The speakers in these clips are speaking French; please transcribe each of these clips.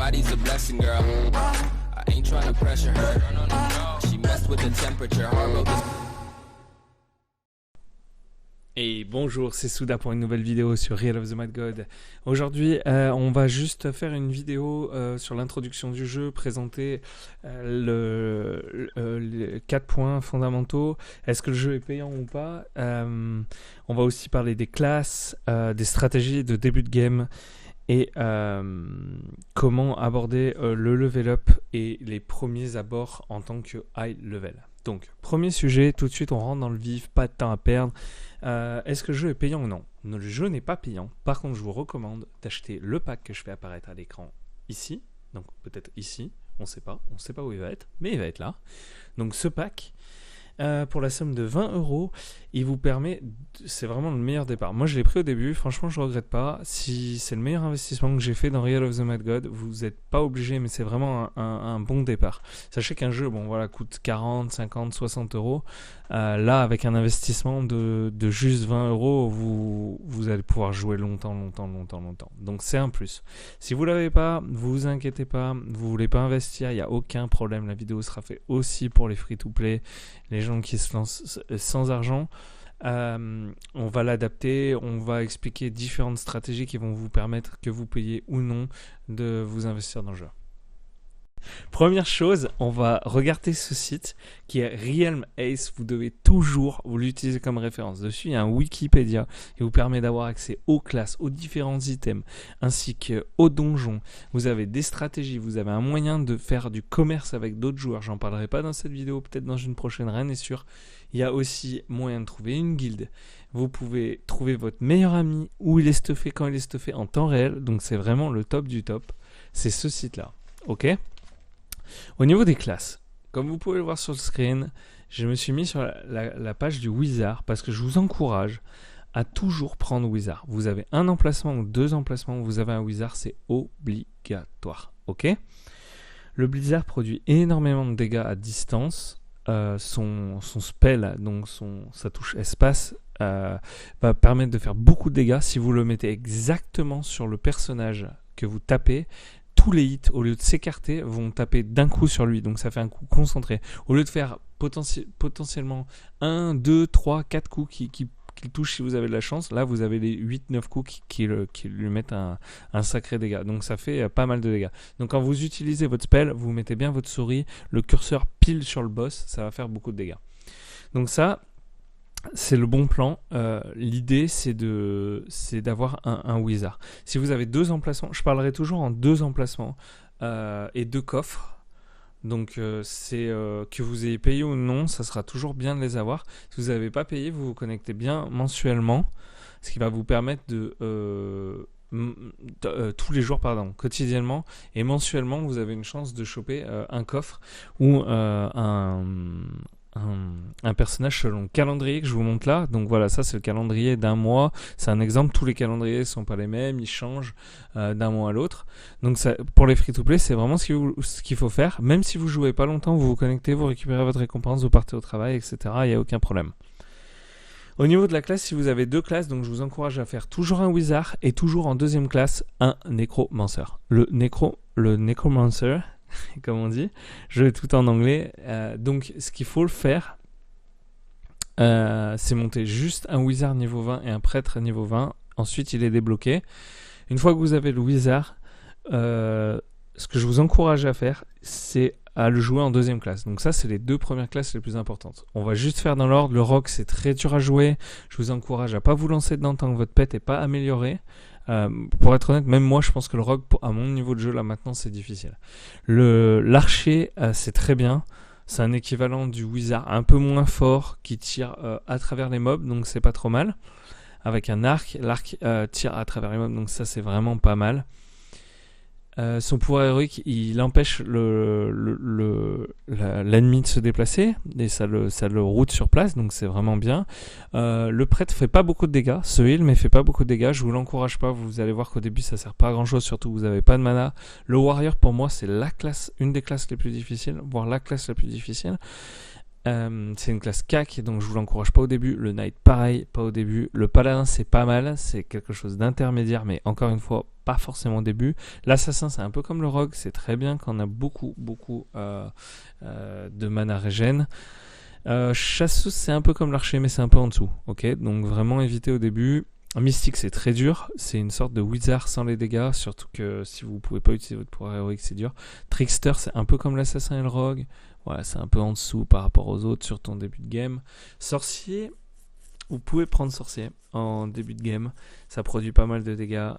body's a blessing, girl. I ain't trying to pressure her. She messed with the temperature. Hard road this. Et bonjour, c'est Souda pour une nouvelle vidéo sur Real of the Mad God. Aujourd'hui, on va juste faire une vidéo sur l'introduction du jeu, présenter les 4 points fondamentaux. Est-ce que le jeu est payant ou pas? On va aussi parler des classes, des stratégies de début de game et comment aborder le level up et les premiers abords en tant que high level. Donc, premier sujet, tout de suite on rentre dans le vif, pas de temps à perdre. Est-ce que le jeu est payant ou non? Non, le jeu n'est pas payant. Par contre, je vous recommande d'acheter le pack que je fais apparaître à l'écran ici. Donc, peut-être ici, on ne sait pas où il va être, mais il va être là. Donc, ce pack, pour la somme de 20 €, il vous permet, c'est vraiment le meilleur départ. Moi, je l'ai pris au début, franchement, je ne regrette pas. Si c'est le meilleur investissement que j'ai fait dans Real of the Mad God, vous n'êtes pas obligé, mais c'est vraiment un bon départ. Sachez qu'un jeu, coûte 40, 50, 60 €. Là, avec un investissement de juste 20 €, vous allez pouvoir jouer longtemps. Donc, c'est un plus. Si vous ne l'avez pas, vous inquiétez pas, vous ne voulez pas investir, il n'y a aucun problème. La vidéo sera faite aussi pour les free-to-play, les gens qui se lancent sans argent. On va l'adapter, on va expliquer différentes stratégies qui vont vous permettre, que vous payiez ou non, de vous investir dans le jeu. Première chose, on va regarder ce site qui est Realm Ace. Vous devez toujours vous l'utiliser comme référence. Dessus, il y a un Wikipédia qui vous permet d'avoir accès aux classes, aux différents items, ainsi qu'aux donjons. Vous avez des stratégies, vous avez un moyen de faire du commerce avec d'autres joueurs. J'en parlerai pas dans cette vidéo, peut-être dans une prochaine, rien n'est sûr. Il y a aussi moyen de trouver une guilde. Vous pouvez trouver votre meilleur ami, où il est stuffé, quand il est stuffé, en temps réel. Donc c'est vraiment le top du top. C'est ce site-là. Ok ? Au niveau des classes, comme vous pouvez le voir sur le screen, je me suis mis sur la page du Wizard parce que je vous encourage à toujours prendre Wizard. Vous avez un emplacement ou 2 emplacements où vous avez un Wizard, c'est obligatoire. Ok ? Le Blizzard produit énormément de dégâts à distance. Son spell, donc sa touche espace, va permettre de faire beaucoup de dégâts. Si vous le mettez exactement sur le personnage que vous tapez, tous les hits, au lieu de s'écarter, vont taper d'un coup sur lui. Donc ça fait un coup concentré. Au lieu de faire potentiellement 1, 2, 3, 4 coups qui touchent si vous avez de la chance, là vous avez les 8-9 coups qui lui mettent un sacré dégât. Donc ça fait pas mal de dégâts. Donc quand vous utilisez votre spell, vous mettez bien votre souris, le curseur pile sur le boss, ça va faire beaucoup de dégâts. Donc ça, c'est le bon plan. L'idée, c'est d'avoir un wizard. Si vous avez 2 emplacements, je parlerai toujours en 2 emplacements et 2 coffres. Donc, que vous ayez payé ou non, ça sera toujours bien de les avoir. Si vous n'avez pas payé, vous vous connectez bien mensuellement, ce qui va vous permettre tous les jours, quotidiennement et mensuellement, vous avez une chance de choper un coffre ou un personnage selon le calendrier que je vous montre là. Donc voilà, ça c'est le calendrier d'un mois. C'est un exemple, tous les calendriers ne sont pas les mêmes, ils changent d'un mois à l'autre. Donc ça, pour les free-to-play, c'est vraiment ce qu'il faut faire. Même si vous jouez pas longtemps, vous vous connectez, vous récupérez votre récompense, vous partez au travail, etc. Il n'y a aucun problème. Au niveau de la classe, si vous avez 2 classes, donc je vous encourage à faire toujours un wizard et toujours en deuxième classe un nécromancer. Le nécromancer, comme on dit, je vais tout en anglais. Donc ce qu'il faut le faire, c'est monter juste un wizard niveau 20 et un prêtre niveau 20. Ensuite il est débloqué. Une fois que vous avez le wizard, ce que je vous encourage à faire, c'est à le jouer en deuxième classe. Donc ça, c'est les 2 premières classes les plus importantes. On va juste faire dans l'ordre. Le rogue, c'est très dur à jouer. Je vous encourage à pas vous lancer dedans tant que votre pet n'est pas amélioré. Pour être honnête, même moi, je pense que le rogue, à mon niveau de jeu là maintenant, c'est difficile. L'archer, c'est très bien. C'est un équivalent du wizard un peu moins fort qui tire à travers les mobs, donc c'est pas trop mal. Avec un arc, l'arc tire à travers les mobs, donc ça c'est vraiment pas mal. Son pouvoir héroïque, il empêche l'ennemi de se déplacer et ça le route sur place, donc c'est vraiment bien. Le prêtre fait pas beaucoup de dégâts, ce heal, mais fait pas beaucoup de dégâts. Je vous l'encourage pas, vous allez voir qu'au début ça sert pas à grand chose, surtout vous avez pas de mana. Le warrior, pour moi, c'est une des classes les plus difficiles, voire la classe la plus difficile. C'est une classe CAC, donc je vous l'encourage pas au début. Le knight, pareil, pas au début. Le paladin, c'est pas mal, c'est quelque chose d'intermédiaire, mais encore une fois, pas forcément au début. L'assassin, c'est un peu comme le rogue, c'est très bien quand on a beaucoup de mana régène. Chasseuse, c'est un peu comme l'archer, mais c'est un peu en dessous. Ok, donc vraiment évitez au début. Mystique, c'est très dur. C'est une sorte de wizard sans les dégâts, surtout que si vous pouvez pas utiliser votre pouvoir héroïque, c'est dur. Trickster, c'est un peu comme l'assassin et le rogue. Voilà, c'est un peu en dessous par rapport aux autres, surtout en début de game. Sorcier, vous pouvez prendre sorcier en début de game. Ça produit pas mal de dégâts.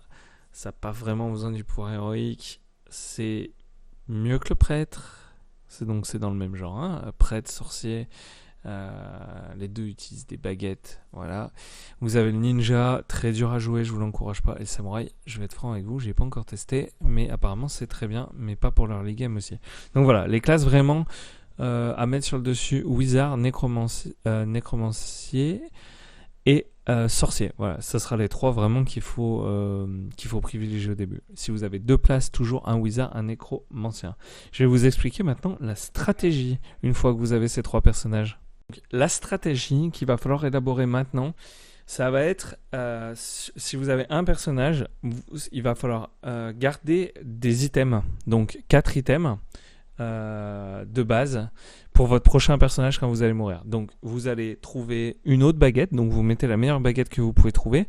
Ça n'a pas vraiment besoin du pouvoir héroïque. C'est mieux que le prêtre. C'est dans le même genre. Hein. Prêtre, sorcier. Les deux utilisent des baguettes. Voilà. Vous avez le ninja, très dur à jouer, je vous l'encourage pas. Et le samouraï, je vais être franc avec vous, j'ai pas encore testé, mais apparemment c'est très bien, mais pas pour l'early game aussi. Donc voilà, les classes vraiment à mettre sur le dessus: wizard, nécromancier et sorcier. Voilà, ça sera les trois vraiment qu'il faut privilégier au début. Si vous avez deux places, toujours un wizard, un nécromancien. Je vais vous expliquer maintenant la stratégie une fois que vous avez ces trois personnages. Donc, la stratégie qu'il va falloir élaborer maintenant, ça va être, si vous avez un personnage, il va falloir garder des items, donc 4 items de base pour votre prochain personnage quand vous allez mourir. Donc vous allez trouver une autre baguette, donc vous mettez la meilleure baguette que vous pouvez trouver.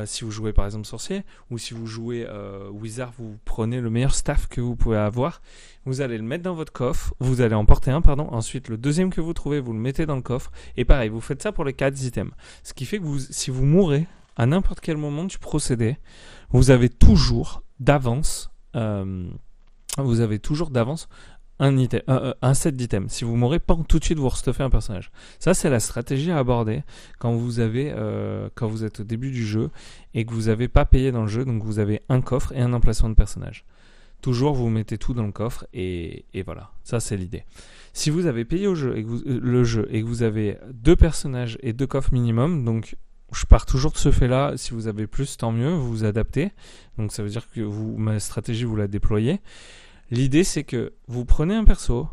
Si vous jouez par exemple sorcier, ou si vous jouez wizard, vous prenez le meilleur staff que vous pouvez avoir, vous allez le mettre dans votre coffre, vous allez en porter un, ensuite le deuxième que vous trouvez, vous le mettez dans le coffre, et pareil, vous faites ça pour les 4 items. Ce qui fait que si vous mourrez à n'importe quel moment du procédé, vous avez toujours d'avance un set d'items. Si vous mourrez, pas tout de suite vous restuffez un personnage. Ça, c'est la stratégie à aborder quand vous êtes au début du jeu et que vous n'avez pas payé dans le jeu, donc vous avez un coffre et un emplacement de personnage. Toujours, vous mettez tout dans le coffre et voilà. Ça, c'est l'idée. Si vous avez payé le jeu et que vous avez 2 personnages et 2 coffres minimum, donc je pars toujours de ce fait-là. Si vous avez plus, tant mieux, vous vous adaptez. Donc ça veut dire que ma stratégie, vous la déployez. L'idée, c'est que vous prenez un perso,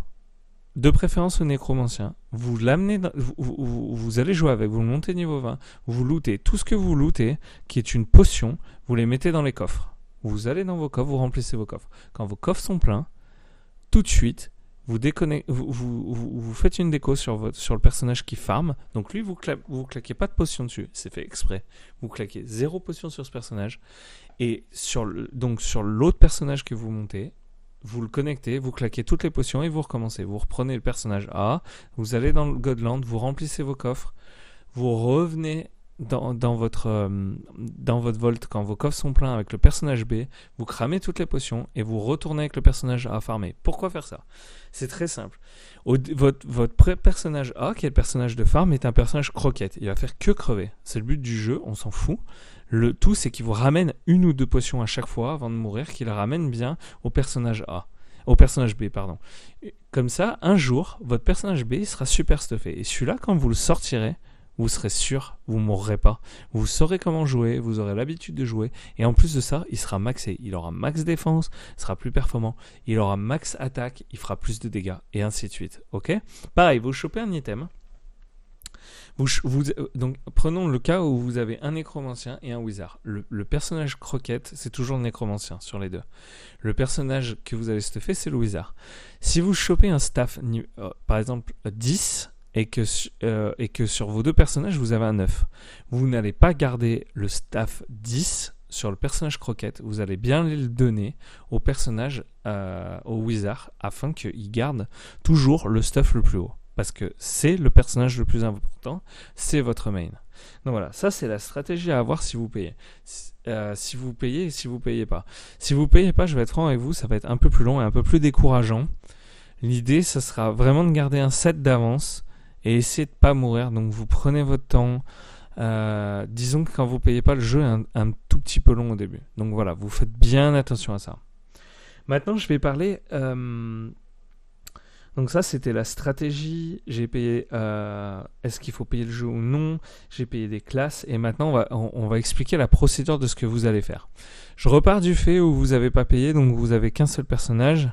de préférence au nécromancien, vous l'amenez, vous allez jouer avec, vous le montez niveau 20, vous lootez tout ce que vous lootez, qui est une potion, vous les mettez dans les coffres. Vous allez dans vos coffres, vous remplissez vos coffres. Quand vos coffres sont pleins, tout de suite, vous faites une déco sur le personnage qui farm. Donc lui, vous claquez pas de potion dessus, c'est fait exprès. Vous claquez 0 potion sur ce personnage. Et sur l'autre personnage que vous montez, vous le connectez, vous claquez toutes les potions et vous recommencez. Vous reprenez le personnage A, vous allez dans le Godland, vous remplissez vos coffres, vous revenez dans votre vault quand vos coffres sont pleins avec le personnage B, vous cramez toutes les potions et vous retournez avec le personnage A farmer. Pourquoi faire ça? C'est très simple. Votre personnage A, qui est le personnage de farm, est un personnage croquette. Il va faire que crever. C'est le but du jeu, on s'en fout. Le tout, c'est qu'il vous ramène 1 ou 2 potions à chaque fois avant de mourir, qu'il ramène bien au personnage B, pardon. Comme ça, un jour, votre personnage B sera super stuffé. Et celui-là, quand vous le sortirez, vous serez sûr, vous ne mourrez pas. Vous saurez comment jouer, vous aurez l'habitude de jouer. Et en plus de ça, il sera maxé. Il aura max défense, il sera plus performant. Il aura max attaque, il fera plus de dégâts. Et ainsi de suite. Ok? Pareil, vous chopez un item. Donc, prenons le cas où vous avez un nécromancien et un wizard. Le personnage croquette, c'est toujours le nécromancien sur les deux. Le personnage que vous allez stuffer, c'est le wizard. Si vous chopez un staff, par exemple 10, et que sur vos 2 personnages, vous avez un 9, vous n'allez pas garder le staff 10 sur le personnage croquette. Vous allez bien le donner au personnage, au wizard, afin qu'il garde toujours le stuff le plus haut. Parce que c'est le personnage le plus important, c'est votre main. Donc voilà, ça c'est la stratégie à avoir si vous payez. Si vous payez et si vous payez pas. Si vous payez pas, je vais être franc avec vous, ça va être un peu plus long et un peu plus décourageant. L'idée, ça sera vraiment de garder un set d'avance et essayer de pas mourir. Donc vous prenez votre temps. Disons que quand vous payez pas, le jeu est un tout petit peu long au début. Donc voilà, vous faites bien attention à ça. Maintenant, je vais parler... Donc ça, c'était la stratégie. J'ai payé... est-ce qu'il faut payer le jeu ou non? J'ai payé des classes. Et maintenant, on va expliquer la procédure de ce que vous allez faire. Je repars du fait où vous n'avez pas payé. Donc vous avez qu'un seul personnage,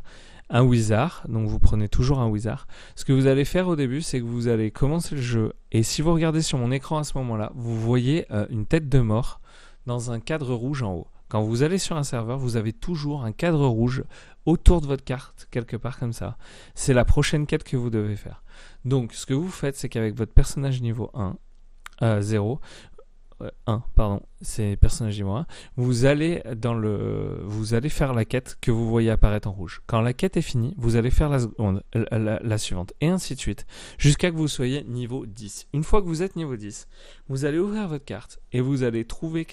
un wizard. Donc vous prenez toujours un wizard. Ce que vous allez faire au début, c'est que vous allez commencer le jeu. Et si vous regardez sur mon écran à ce moment-là, vous voyez une tête de mort dans un cadre rouge en haut. Quand vous allez sur un serveur, vous avez toujours un cadre rouge autour de votre carte, quelque part comme ça. C'est la prochaine quête que vous devez faire. Donc, ce que vous faites, c'est qu'avec votre personnage niveau 0, pardon, c'est personnage niveau 1, vous allez faire la quête que vous voyez apparaître en rouge. Quand la quête est finie, vous allez faire la suivante, et ainsi de suite, jusqu'à que vous soyez niveau 10. Une fois que vous êtes niveau 10, vous allez ouvrir votre carte, et vous allez trouver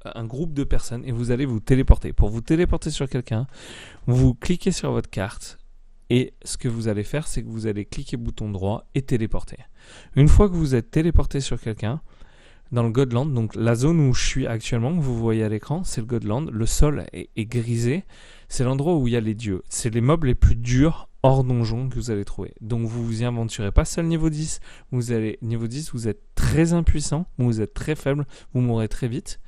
un groupe de personnes, et vous allez vous téléporter. Pour vous téléporter sur quelqu'un, vous cliquez sur votre carte, et ce que vous allez faire, c'est que vous allez cliquer bouton droit et téléporter. Une fois que vous êtes téléporté sur quelqu'un, dans le Godland, donc la zone où je suis actuellement, que vous voyez à l'écran, c'est le Godland. Le sol est grisé. C'est l'endroit où il y a les dieux. C'est les mobs les plus durs hors donjon que vous allez trouver. Donc vous vous y aventurez pas seul niveau 10. Niveau 10, vous êtes très impuissant, vous êtes très faible, vous mourrez très vite.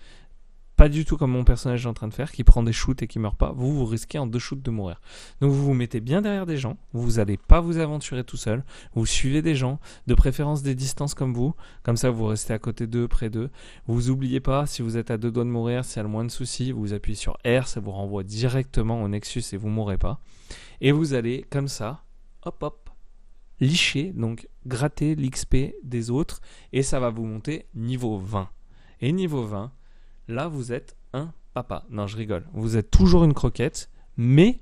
Pas du tout comme mon personnage est en train de faire, qui prend des shoots et qui meurt pas. Vous risquez en 2 shoots de mourir. Donc vous vous mettez bien derrière des gens. Vous n'allez pas vous aventurer tout seul. Vous suivez des gens, de préférence des distances comme vous. Comme ça, vous restez à côté d'eux, près d'eux. Vous oubliez pas, si vous êtes à 2 doigts de mourir, s'il y a le moins de soucis, vous appuyez sur R, ça vous renvoie directement au Nexus et vous mourrez pas. Et vous allez, comme ça, hop, licher, donc gratter l'XP des autres. Et ça va vous monter niveau 20. Et niveau 20... là, vous êtes un papa. Non, je rigole. Vous êtes toujours une croquette, mais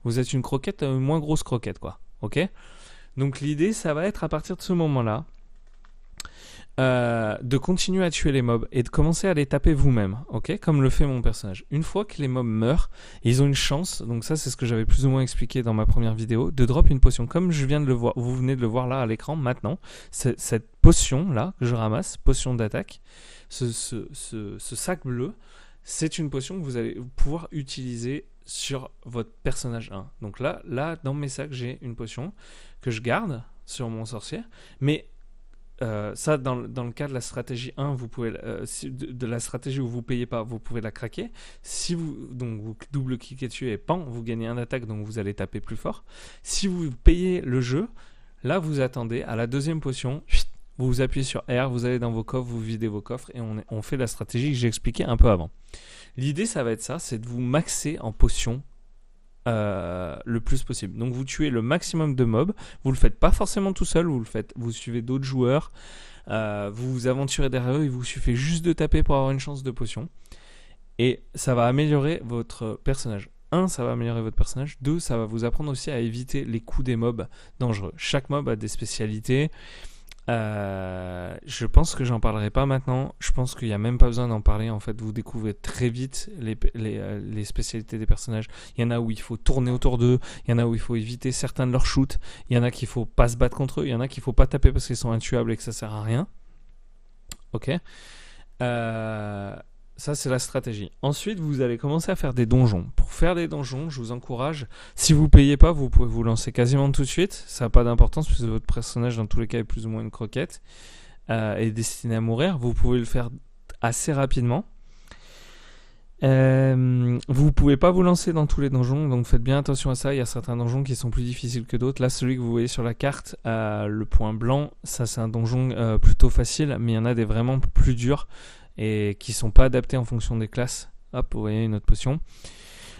vous êtes une croquette, moins grosse croquette, quoi. Ok ? Donc, l'idée, ça va être à partir de ce moment-là, de continuer à tuer les mobs et de commencer à les taper vous-même, ok ? Comme le fait mon personnage. Une fois que les mobs meurent, ils ont une chance, donc ça, c'est ce que j'avais plus ou moins expliqué dans ma première vidéo, de drop une potion. Comme je viens de le voir, vous venez de le voir là à l'écran, maintenant, cette potion-là, que je ramasse, potion d'attaque, ce sac bleu, c'est une potion que vous allez pouvoir utiliser sur votre personnage 1. Donc là, dans mes sacs, j'ai une potion que je garde sur mon sorcier. Mais ça, dans le cas de la stratégie 1, vous pouvez, de la stratégie où vous ne payez pas, vous pouvez la craquer. Si vous double-cliquez dessus et pan, vous gagnez un attaque, donc vous allez taper plus fort. Si vous payez le jeu, là, vous attendez à la deuxième potion. Vous appuyez sur R, vous allez dans vos coffres, vous videz vos coffres et on fait la stratégie que j'ai expliquée un peu avant. L'idée, ça va être ça, c'est de vous maxer en potions le plus possible. Donc vous tuez le maximum de mobs, vous le faites pas forcément tout seul, vous suivez d'autres joueurs, vous vous aventurez derrière eux, il vous suffit juste de taper pour avoir une chance de potion. Et ça va améliorer votre personnage. 1, ça va améliorer votre personnage. 2, ça va vous apprendre aussi à éviter les coups des mobs dangereux. Chaque mob a des spécialités. Je pense que j'en parlerai pas maintenant. Je pense qu'il n'y a même pas besoin d'en parler. En fait, vous découvrez très vite les spécialités des personnages. Il y en a où il faut tourner autour d'eux. Il y en a où il faut éviter certains de leurs shoots. Il y en a qu'il faut pas se battre contre eux. Il y en a qu'il faut pas taper parce qu'ils sont intuables et que ça sert à rien. Ok. Ça, c'est la stratégie. Ensuite, vous allez commencer à faire des donjons. Pour faire des donjons, je vous encourage. Si vous ne payez pas, vous pouvez vous lancer quasiment tout de suite. Ça n'a pas d'importance puisque votre personnage, dans tous les cas, est plus ou moins une croquette. Est destiné à mourir. Vous pouvez le faire assez rapidement. Vous ne pouvez pas vous lancer dans tous les donjons, donc faites bien attention à ça. Il y a certains donjons qui sont plus difficiles que d'autres. Là, celui que vous voyez sur la carte, le point blanc, ça c'est un donjon plutôt facile, mais il y en a des vraiment plus durs et qui sont pas adaptés en fonction des classes. Hop, vous voyez une autre potion.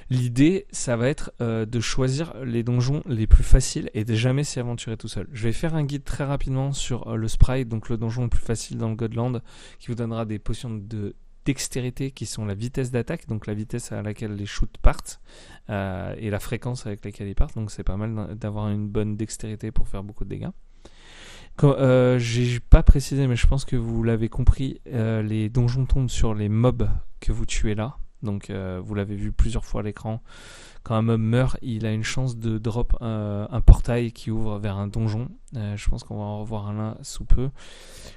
L'idée, ça va être de choisir les donjons les plus faciles et de jamais s'y aventurer tout seul. Je vais faire un guide très rapidement sur le Sprite, donc le donjon le plus facile dans le Godland, qui vous donnera des potions de dextérité qui sont la vitesse d'attaque, donc la vitesse à laquelle les shoots partent et la fréquence avec laquelle ils partent. Donc c'est pas mal d'avoir une bonne dextérité pour faire beaucoup de dégâts. J'ai pas précisé, mais je pense que vous l'avez compris, les donjons tombent sur les mobs que vous tuez là. Donc vous l'avez vu plusieurs fois à l'écran. Quand un mob meurt, il a une chance de drop un portail qui ouvre vers un donjon. Je pense qu'on va en revoir un là sous peu.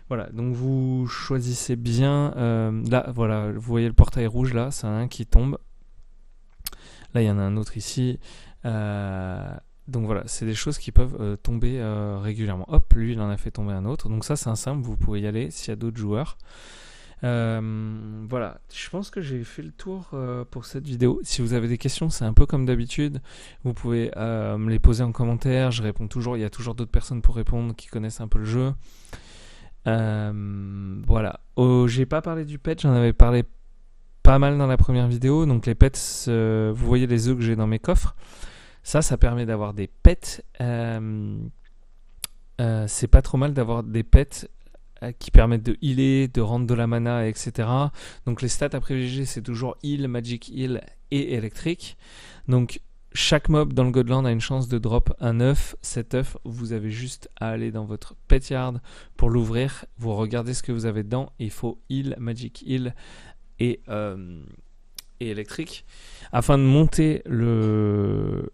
Voilà, donc vous choisissez bien. Là, voilà, vous voyez le portail rouge là, c'est un qui tombe. Là, il y en a un autre ici. Donc voilà, c'est des choses qui peuvent tomber régulièrement. Hop, lui, il en a fait tomber un autre. Donc ça, c'est un simple, vous pouvez y aller s'il y a d'autres joueurs. Voilà, je pense que j'ai fait le tour pour cette vidéo. Si vous avez des questions, c'est un peu comme d'habitude. Vous pouvez me les poser en commentaire. Je réponds toujours. Il y a toujours d'autres personnes pour répondre qui connaissent un peu le jeu. Voilà. J'ai pas parlé du patch, j'en avais parlé pas mal dans la première vidéo. Donc les pets, vous voyez les œufs que j'ai dans mes coffres. Ça permet d'avoir des pets. C'est pas trop mal d'avoir des pets qui permettent de healer, de rendre de la mana, etc. Donc les stats à privilégier, c'est toujours heal, magic heal et électrique. Donc chaque mob dans le Godland a une chance de drop un œuf. Cet œuf, vous avez juste à aller dans votre pet yard pour l'ouvrir. Vous regardez ce que vous avez dedans. Il faut heal, magic heal et électrique. Afin de monter le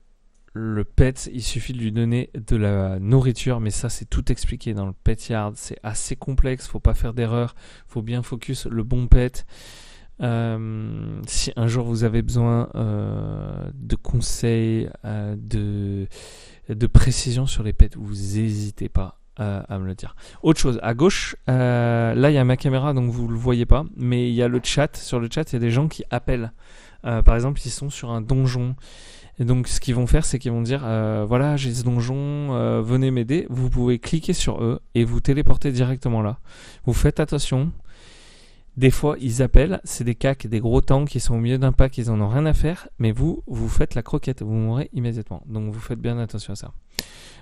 pet, il suffit de lui donner de la nourriture, mais ça c'est tout expliqué dans le pet yard. C'est assez complexe, faut pas faire d'erreur, faut bien focus le bon pet. Si un jour vous avez besoin de conseils, de précision sur les pets, vous n'hésitez pas à me le dire. Autre chose, à gauche, là il y a ma caméra donc vous le voyez pas, mais il y a le chat. Sur le chat il y a des gens qui appellent. Par exemple, ils sont sur un donjon. Et donc ce qu'ils vont faire, c'est qu'ils vont dire voilà, j'ai ce donjon, venez m'aider. Vous pouvez cliquer sur eux et vous téléporter directement là. Vous faites attention. Des fois, ils appellent, c'est des cacs, des gros tanks qui sont au milieu d'un pack, ils en ont rien à faire, mais vous faites la croquette, vous mourrez immédiatement. Donc vous faites bien attention à ça.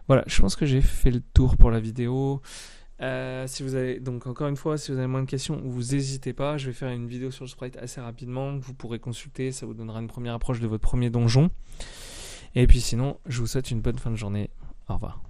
Voilà, je pense que j'ai fait le tour pour la vidéo. Si vous avez, donc encore une fois, si vous avez moins de questions, vous n'hésitez pas. Je vais faire une vidéo sur le sprite assez rapidement que vous pourrez consulter. Ça vous donnera une première approche de votre premier donjon. Et puis sinon, je vous souhaite une bonne fin de journée. Au revoir.